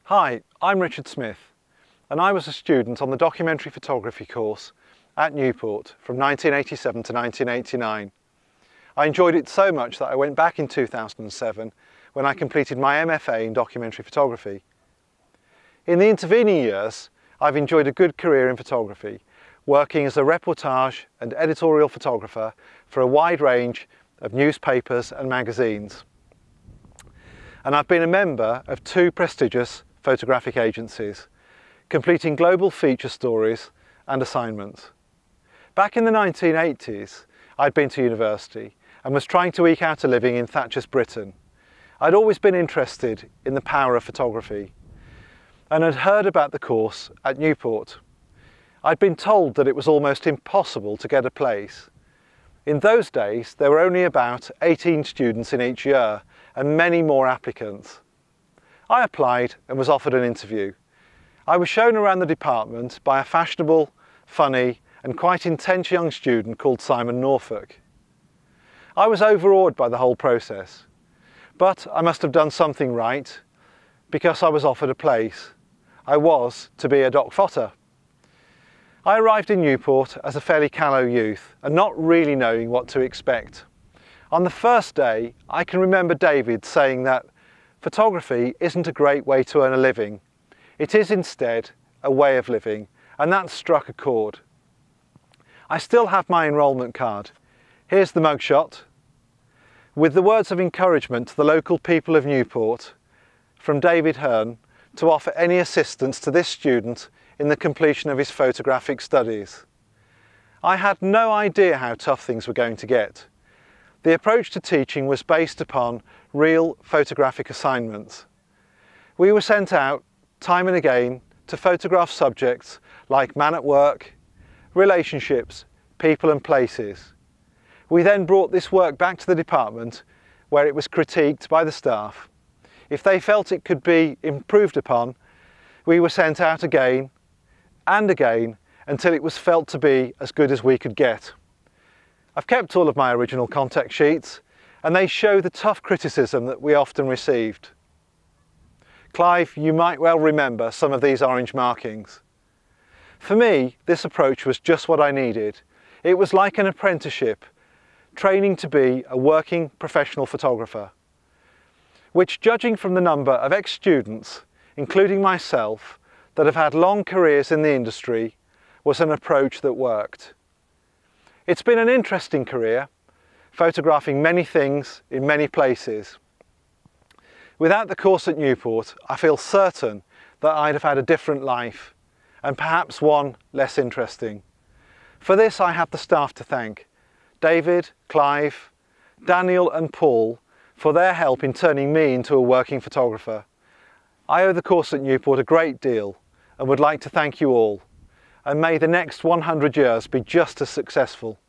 Hi, I'm Richard Smith, and I was a student on the documentary photography course at Newport from 1987 to 1989. I enjoyed it so much that I went back in 2007 when I completed my MFA in documentary photography. In the intervening years, I've enjoyed a good career in photography, working as a reportage and editorial photographer for a wide range of newspapers and magazines. And I've been a member of two prestigious photographic agencies, completing global feature stories and assignments. Back in the 1980s, I'd been to university and was trying to eke out a living in Thatcher's Britain. I'd always been interested in the power of photography and had heard about the course at Newport. I'd been told that it was almost impossible to get a place. In those days, there were only about 18 students in each year and many more applicants. I applied and was offered an interview. I was shown around the department by a fashionable, funny and quite intense young student called Simon Norfolk. I was overawed by the whole process, but I must have done something right because I was offered a place. I was to be a doc photter. I arrived in Newport as a fairly callow youth and not really knowing what to expect. On the first day, I can remember David saying that photography isn't a great way to earn a living. It is instead a way of living, and that struck a chord. I still have my enrolment card. Here's the mugshot, with the words of encouragement to the local people of Newport from David Hearn to offer any assistance to this student in the completion of his photographic studies. I had no idea how tough things were going to get. The approach to teaching was based upon real photographic assignments. We were sent out time and again to photograph subjects like man at work, relationships, people and places. We then brought this work back to the department where it was critiqued by the staff. If they felt it could be improved upon, we were sent out again and again until it was felt to be as good as we could get. I've kept all of my original contact sheets and they show the tough criticism that we often received. Clive, you might well remember some of these orange markings. For me, this approach was just what I needed. It was like an apprenticeship, training to be a working professional photographer, which, judging from the number of ex-students, including myself, that have had long careers in the industry, was an approach that worked. It's been an interesting career, photographing many things in many places. Without the course at Newport, I feel certain that I'd have had a different life, and perhaps one less interesting. For this I have the staff to thank, David, Clive, Daniel and Paul, for their help in turning me into a working photographer. I owe the course at Newport a great deal and would like to thank you all. And may the next 100 years be just as successful.